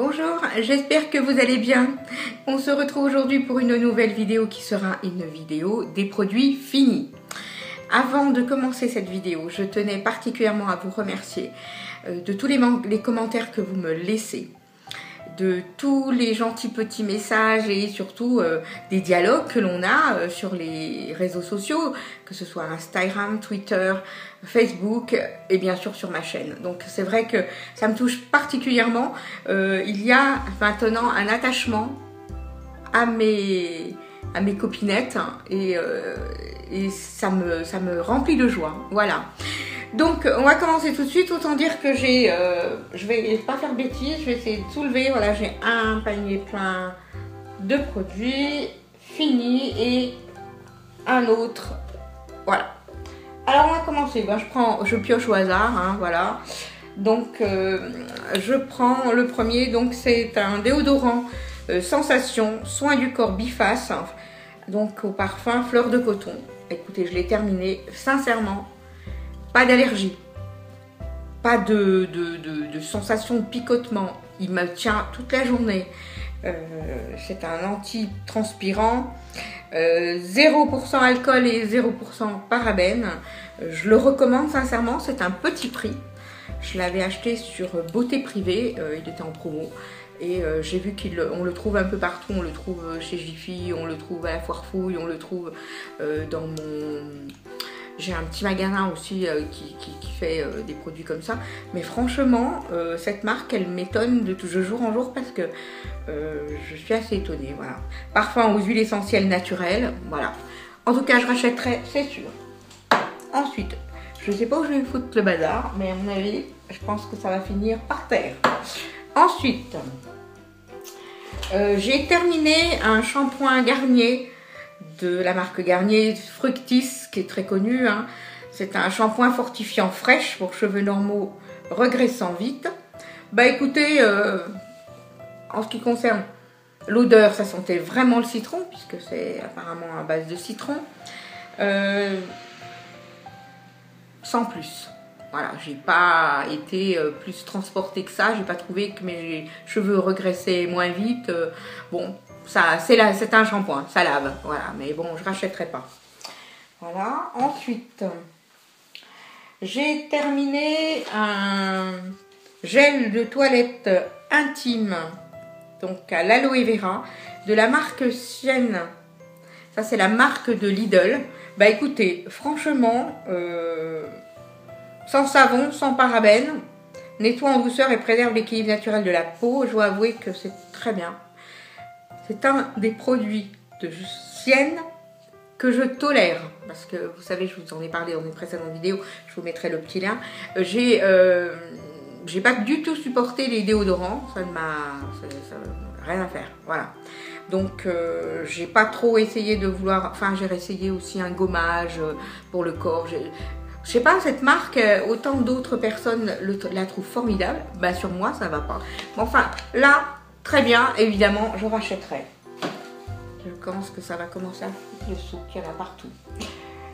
Bonjour, j'espère que vous allez bien. On se retrouve aujourd'hui pour une nouvelle vidéo qui sera une vidéo des produits finis. Avant de commencer cette vidéo, je tenais particulièrement à vous remercier de tous les commentaires que vous me laissez, de tous les gentils petits messages et surtout des dialogues que l'on a sur les réseaux sociaux, que ce soit Instagram, Twitter, Facebook et bien sûr sur ma chaîne. Donc c'est vrai que ça me touche particulièrement. Il y a maintenant un attachement à mes copinettes et ça me remplit de joie. Voilà. Donc on va commencer tout de suite. Autant dire que je vais pas faire bêtise, je vais essayer de soulever. Voilà, j'ai un panier plein de produits finis et un autre. Voilà. Alors on va commencer. Ben, je pioche au hasard, hein, voilà. Donc je prends le premier. Donc c'est un déodorant sensation soin du corps biface. Donc au parfum fleur de coton. Écoutez, je l'ai terminé. Sincèrement, pas d'allergie, pas de sensation de picotement. Il me tient toute la journée. C'est un anti-transpirant. 0% alcool et 0% parabènes. Je le recommande sincèrement, c'est un petit prix. Je l'avais acheté sur Beauté Privée, il était en promo. Et j'ai vu qu'on le trouve un peu partout, on le trouve chez Jiffy, on le trouve à la Foire Fouille, on le trouve dans mon... J'ai un petit magasin aussi qui fait des produits comme ça. Mais franchement, cette marque, elle m'étonne de jour en jour parce que je suis assez étonnée. Voilà. Parfum aux huiles essentielles naturelles. Voilà. En tout cas, je rachèterai, c'est sûr. Ensuite, je ne sais pas où je vais foutre le bazar, mais à mon avis, je pense que ça va finir par terre. Ensuite, j'ai terminé un shampoing Garnier de la marque Garnier Fructis, qui est très connu. Hein. C'est un shampoing fortifiant fraîche pour cheveux normaux regressant vite. Bah écoutez, en ce qui concerne l'odeur, ça sentait vraiment le citron, puisque c'est apparemment à base de citron. Sans plus. Voilà, j'ai pas été plus transportée que ça. J'ai pas trouvé que mes cheveux regressaient moins vite. Bon, c'est un shampoing, ça lave. Voilà, mais bon, je rachèterai pas. Voilà. Ensuite, j'ai terminé un gel de toilette intime, donc à l'aloe vera, de la marque Sienne. Ça, c'est la marque de Lidl. Bah écoutez, franchement, sans savon, sans parabènes, nettoie en douceur et préserve l'équilibre naturel de la peau. Je dois avouer que c'est très bien. C'est un des produits de Sienne que je tolère. Parce que vous savez, je vous en ai parlé dans une précédente vidéo. Je vous mettrai le petit lien. J'ai pas du tout supporté les déodorants. Ça rien à faire. Voilà. Donc, j'ai pas trop essayé de vouloir... Enfin, j'ai essayé aussi un gommage pour le corps. Je sais pas, cette marque, autant d'autres personnes la trouvent formidable. Bah, sur moi, ça va pas. Mais enfin, là, très bien, évidemment, je rachèterai. Je pense que ça va commencer à foutre le souk, il y en a partout.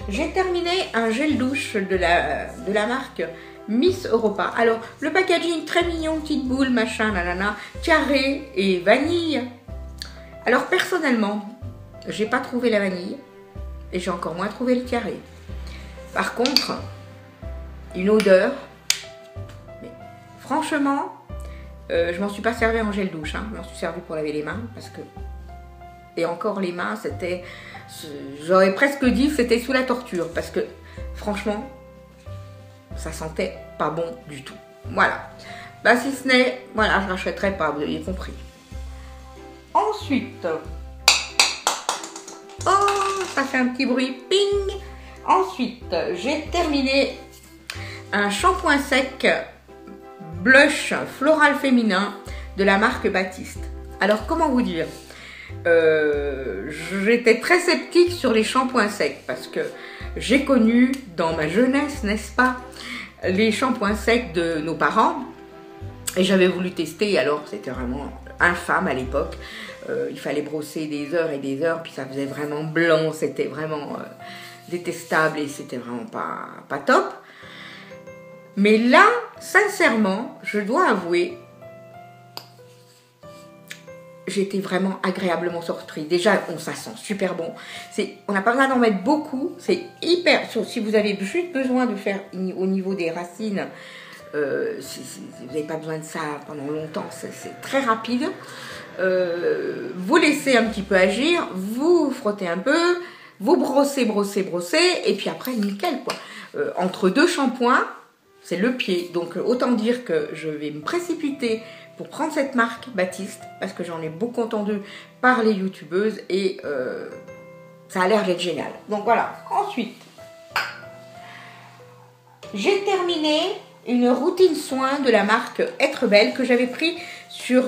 J'ai terminé un gel douche de la marque Miss Europa. Alors, le packaging très mignon, petite boule, machin, nanana, carré et vanille. Alors, personnellement, j'ai pas trouvé la vanille et j'ai encore moins trouvé le carré. Par contre, une odeur, mais franchement, je m'en suis pas servi en gel douche, hein. Je m'en suis servi pour laver les mains parce que, et encore les mains, c'était, j'aurais presque dit que c'était sous la torture parce que franchement, ça sentait pas bon du tout. Voilà. Bah si ce n'est, voilà, je rachèterai pas, vous avez compris. Ensuite, oh, ça fait un petit bruit, ping. Ensuite, j'ai terminé un shampoing sec blush floral féminin de la marque Baptiste. Alors, comment vous dire, j'étais très sceptique sur les shampoings secs parce que j'ai connu dans ma jeunesse, n'est-ce pas, les shampoings secs de nos parents et j'avais voulu tester. Alors, c'était vraiment infâme à l'époque. Il fallait brosser des heures et des heures, puis ça faisait vraiment blanc, c'était vraiment... détestable et c'était vraiment pas top. Mais là, sincèrement, je dois avouer j'étais vraiment agréablement surprise. Déjà, ça sent super bon. On n'a pas besoin d'en mettre beaucoup. C'est hyper... Si vous avez juste besoin de faire au niveau des racines, vous n'avez pas besoin de ça pendant longtemps. C'est très rapide. Vous laissez un petit peu agir. Vous frottez un peu. Vous brossez. Et puis après, nickel, quoi. Entre deux shampoings, c'est le pied. Donc, autant dire que je vais me précipiter pour prendre cette marque Baptiste, parce que j'en ai beaucoup entendu par les youtubeuses et ça a l'air d'être génial. Donc voilà. Ensuite, j'ai terminé une routine soin de la marque Être Belle que j'avais pris sur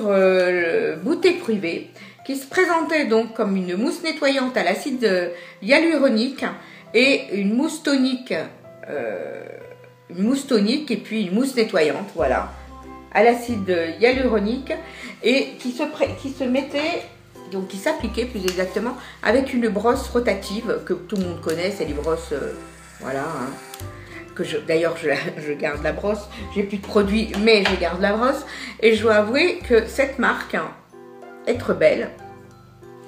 Beauté Privée, qui se présentait donc comme une mousse nettoyante à l'acide hyaluronique et une mousse tonique et puis une mousse nettoyante, voilà, à l'acide hyaluronique, et qui se mettait, donc qui s'appliquait plus exactement avec une brosse rotative que tout le monde connaît, c'est les brosses, voilà, hein, d'ailleurs je garde la brosse, j'ai plus de produits mais je garde la brosse, et je dois avouer que cette marque, Être Belle,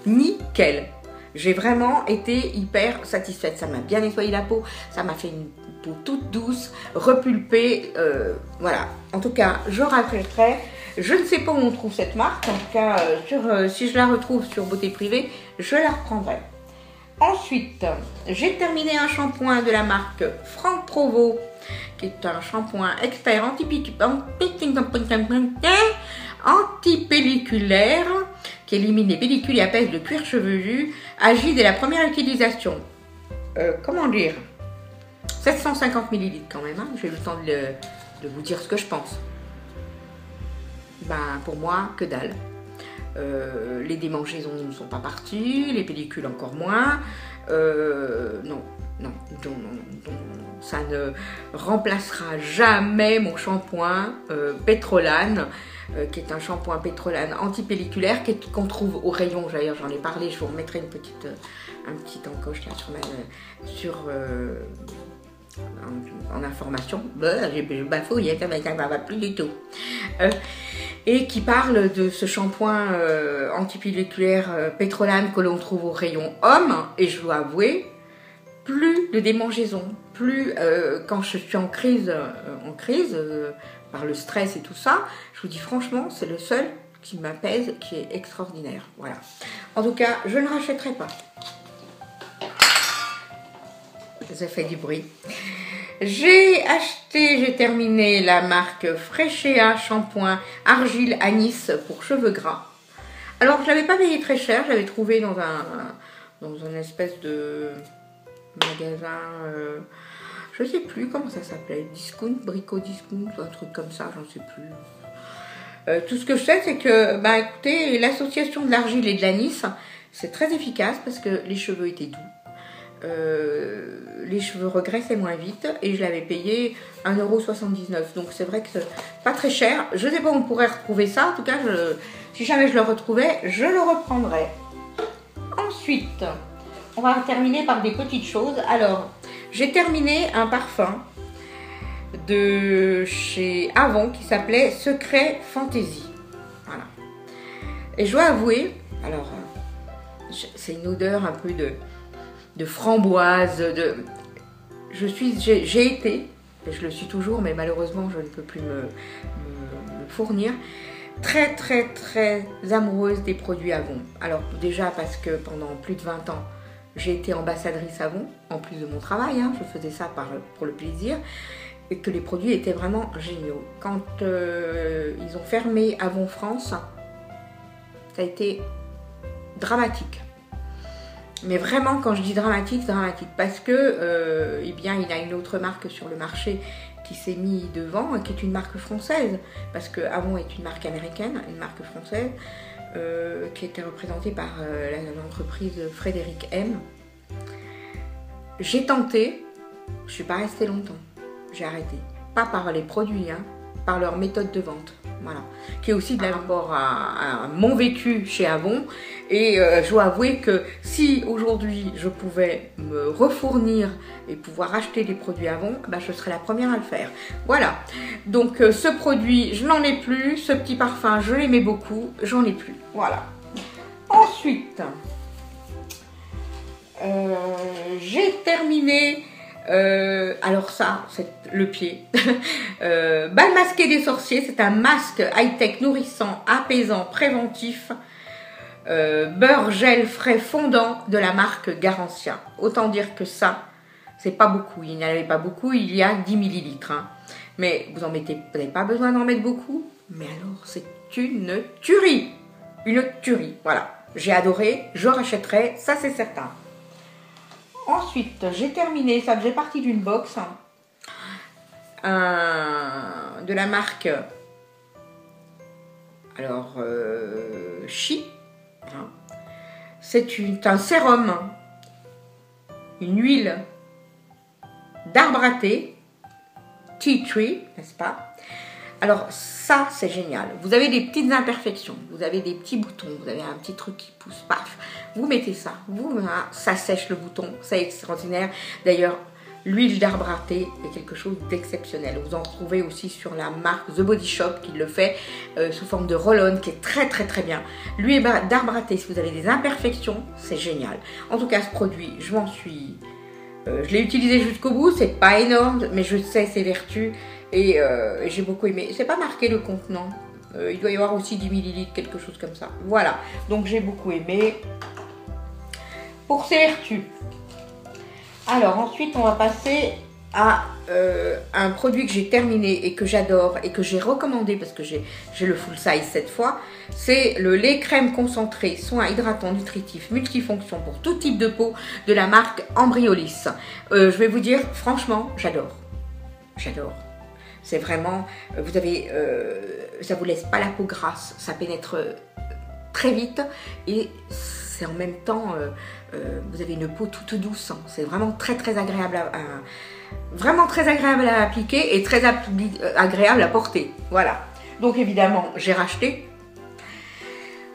nickel. J'ai vraiment été hyper satisfaite. Ça m'a bien nettoyé la peau, ça m'a fait une peau toute douce, repulpée, voilà. En tout cas, je rachèterai. Je ne sais pas où on trouve cette marque. En tout cas, si je la retrouve sur Beauté Privée, je la reprendrai. Ensuite, j'ai terminé un shampoing de la marque Franck Provost, qui est un shampoing expert antipelliculaire, qui élimine les pellicules et apaise le cuir chevelu, agit dès la première utilisation. Comment dire, 750 ml quand même, hein. J'ai eu le temps de vous dire ce que je pense. Ben, pour moi, que dalle. Les démangeaisons ne sont pas parties, les pellicules encore moins. Non, ça ne remplacera jamais mon shampoing Pétrolane, qui est un shampoing Pétrolane antipelliculaire qu'on trouve au rayon. D'ailleurs, j'en ai parlé, je vous remettrai un petit encoche en information. J'ai bafouillé, ça va plus du tout. Et qui parle de ce shampoing antipelliculaire Pétrolane que l'on trouve au rayon homme. Et je dois avouer, plus de démangeaisons, plus quand je suis en crise par le stress et tout ça, je vous dis franchement, c'est le seul qui m'apaise, qui est extraordinaire. Voilà. En tout cas, je ne rachèterai pas. Ça fait du bruit. J'ai terminé la marque Freshéa shampoing argile anis pour cheveux gras. Alors, je ne l'avais pas payé très cher, j'avais trouvé dans une espèce de magasin, je ne sais plus comment ça s'appelait, Discount, Brico Discount, un truc comme ça, j'en sais plus. Tout ce que je sais, c'est que, bah écoutez, l'association de l'argile et de l'anis, c'est très efficace parce que les cheveux étaient doux. Les cheveux regraissaient moins vite et je l'avais payé 1,79 €. Donc c'est vrai que c'est pas très cher. Je ne sais pas où on pourrait retrouver ça. En tout cas, si jamais je le retrouvais, je le reprendrais. Ensuite, on va terminer par des petites choses. Alors, j'ai terminé un parfum de chez Avon qui s'appelait Secret Fantasy. Voilà. Et je dois avouer, alors, c'est une odeur un peu de framboise, j'ai été, et je le suis toujours, mais malheureusement je ne peux plus me fournir, très amoureuse des produits Avon. Alors déjà parce que pendant plus de 20 ans, j'ai été ambassadrice Avon, en plus de mon travail, hein, je faisais ça pour le plaisir, et que les produits étaient vraiment géniaux. Quand ils ont fermé Avon France, ça a été dramatique. Mais vraiment, quand je dis dramatique, parce que eh bien, il y a une autre marque sur le marché qui s'est mise devant, qui est une marque française, parce que Avon est une marque américaine, une marque française, qui était représentée par l'entreprise Frédéric M. J'ai tenté, je ne suis pas restée longtemps, j'ai arrêté. Pas par les produits, hein, par leur méthode de vente. Voilà, qui est aussi de rapport à mon vécu chez Avon. Et je dois avouer que si aujourd'hui je pouvais me refournir et pouvoir acheter des produits Avon, bah, je serais la première à le faire. Voilà, donc ce produit, je n'en ai plus. Ce petit parfum, je l'aimais beaucoup, j'en ai plus. Voilà. Ensuite, j'ai terminé, alors ça, c'est le pied, bal masqué des sorciers, c'est un masque high-tech nourrissant, apaisant, préventif, beurre, gel, frais, fondant de la marque Garantia. Autant dire que ça, c'est pas beaucoup, il n'y en avait pas beaucoup, il y a 10 ml. Hein. Mais vous n'avez pas besoin d'en mettre beaucoup, mais alors c'est une tuerie. Une tuerie, voilà. J'ai adoré, je rachèterai, ça c'est certain. Ensuite, j'ai terminé, ça faisait partie d'une box de la marque Chi. Hein. C'est un sérum, une huile d'arbre à thé, tea tree, n'est-ce pas? Alors ça, c'est génial. Vous avez des petites imperfections, vous avez des petits boutons, vous avez un petit truc qui pousse, paf. Vous mettez ça, ça sèche le bouton, c'est extraordinaire. D'ailleurs, l'huile d'arbre à thé est quelque chose d'exceptionnel. Vous en retrouvez aussi sur la marque The Body Shop qui le fait sous forme de roll-on, qui est très très très bien. L'huile d'arbre à thé, si vous avez des imperfections, c'est génial. En tout cas, ce produit, je l'ai utilisé jusqu'au bout, c'est pas énorme, mais je sais ses vertus. Et j'ai beaucoup aimé. C'est pas marqué le contenant. Il doit y avoir aussi 10 ml, quelque chose comme ça. Voilà. Donc j'ai beaucoup aimé. Pour ses vertus. Alors ensuite, on va passer à un produit que j'ai terminé et que j'adore et que j'ai recommandé parce que j'ai le full size cette fois. C'est le lait crème concentré, soin hydratant, nutritif, multifonction pour tout type de peau de la marque Embryolisse. Je vais vous dire, franchement, j'adore. J'adore. C'est vraiment, ça vous laisse pas la peau grasse, ça pénètre très vite et c'est en même temps, vous avez une peau toute douce. Hein. C'est vraiment très très agréable à appliquer et très agréable à porter. Voilà. Donc évidemment, j'ai racheté.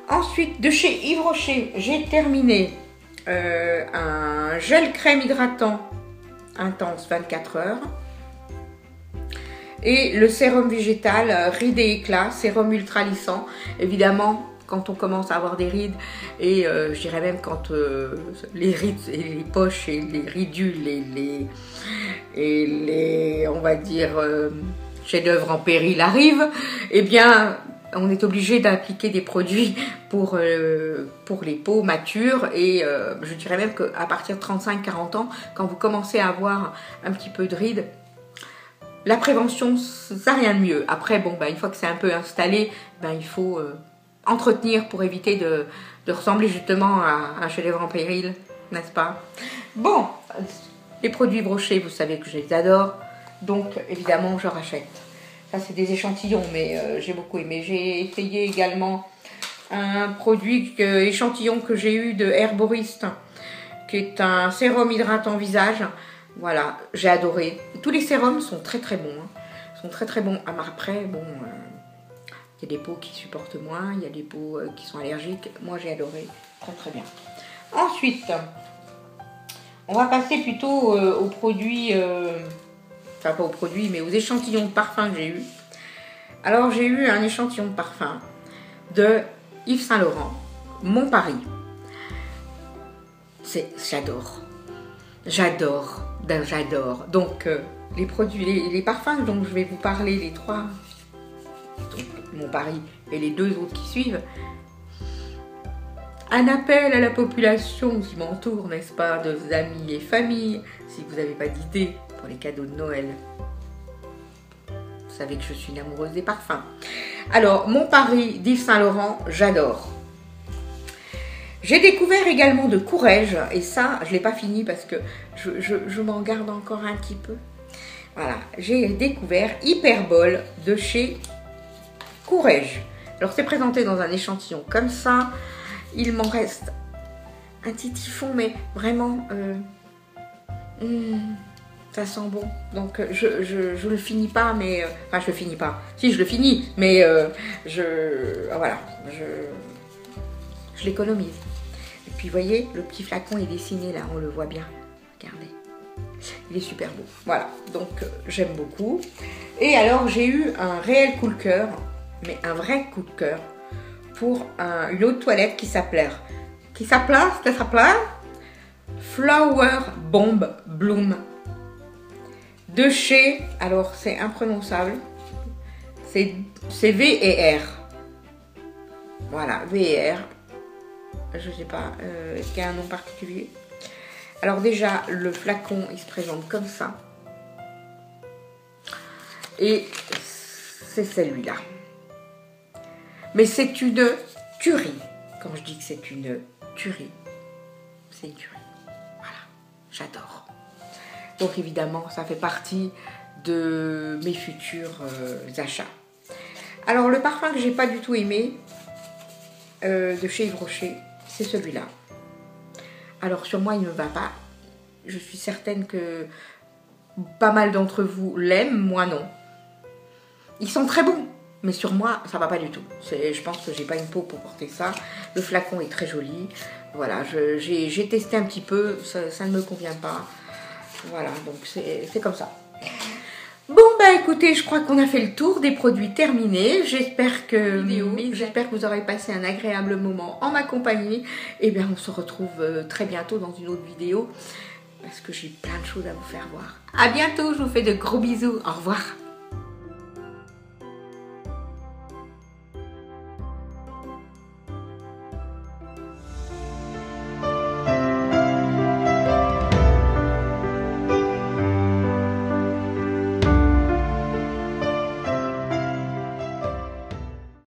Ensuite, de chez Yves Rocher, j'ai terminé un gel crème hydratant intense 24 heures. Et le sérum végétal rides et éclat, sérum ultra lissant. Évidemment, quand on commence à avoir des rides, et je dirais même quand les rides et les poches et les ridules et les on va dire, chefs-d'œuvre en péril arrivent, eh bien, on est obligé d'appliquer des produits pour les peaux matures. Et je dirais même qu'à partir de 35-40 ans, quand vous commencez à avoir un petit peu de rides, la prévention, ça n'a rien de mieux. Après, bon, une fois que c'est un peu installé, il faut entretenir pour éviter de ressembler justement à un chef-d'œuvre en péril, n'est-ce pas? Bon, les produits brochés, vous savez que je les adore, donc évidemment, je rachète. Ça, c'est des échantillons, mais j'ai beaucoup aimé. J'ai essayé également un produit échantillon que j'ai eu de Herboriste, qui est un sérum hydratant visage. Voilà, j'ai adoré. Tous les sérums sont très très bons. Hein. Sont très très bons. Après, bon, il y a des peaux qui supportent moins, il y a des peaux qui sont allergiques. Moi, j'ai adoré. Très très bien. Ensuite, on va passer plutôt aux produits, enfin pas aux produits, mais aux échantillons de parfum que j'ai eu. Alors, j'ai eu un échantillon de parfum de Yves Saint Laurent, Mon Paris. J'adore. J'adore. Donc, les produits, les parfums dont je vais vous parler, les trois, donc, Mon Paris et les deux autres qui suivent, un appel à la population qui m'entoure, n'est-ce pas, de vos amis et familles, si vous n'avez pas d'idée pour les cadeaux de Noël. Vous savez que je suis une amoureuse des parfums. Alors, Mon Paris d'Yves Saint Laurent, j'adore. J'ai découvert également de Courrèges, et ça, je ne l'ai pas fini parce que je m'en garde encore un petit peu. Voilà, j'ai découvert Hyperbol de chez Courrèges. Alors, c'est présenté dans un échantillon comme ça. Il m'en reste un petit typhon, mais vraiment, ça sent bon. Donc, je le finis pas, mais... enfin, je le finis pas. Si, je le finis, mais voilà, je l'économise. Et puis, vous voyez, le petit flacon est dessiné, là, on le voit bien. Regardez. Il est super beau. Voilà, donc j'aime beaucoup. Et alors, j'ai eu un réel coup de cœur, mais un vrai coup de cœur, pour une eau de toilette qui s'appelait Flower Bomb Bloom de chez, alors c'est imprononçable, c'est V et R. Voilà, V et R. Je sais pas, est-ce qu'il y a un nom particulier? Alors déjà, le flacon, il se présente comme ça. Et c'est celui-là. Mais c'est une tuerie. Quand je dis que c'est une tuerie, c'est une tuerie. Voilà, j'adore. Donc évidemment, ça fait partie de mes futurs achats. Alors le parfum que j'ai pas du tout aimé, de chez Yves Rocher, c'est celui-là. Alors sur moi, il ne me va pas. Je suis certaine que pas mal d'entre vous l'aiment, moi non. Ils sont très bons, mais sur moi, ça va pas du tout. Je pense que j'ai pas une peau pour porter ça. Le flacon est très joli. Voilà, j'ai testé un petit peu, ça ne me convient pas. Voilà, donc c'est comme ça. Bon, bah écoutez, je crois qu'on a fait le tour des produits terminés. J'espère que vous aurez passé un agréable moment en ma compagnie. Et bien, on se retrouve très bientôt dans une autre vidéo parce que j'ai plein de choses à vous faire voir. À bientôt, je vous fais de gros bisous. Au revoir.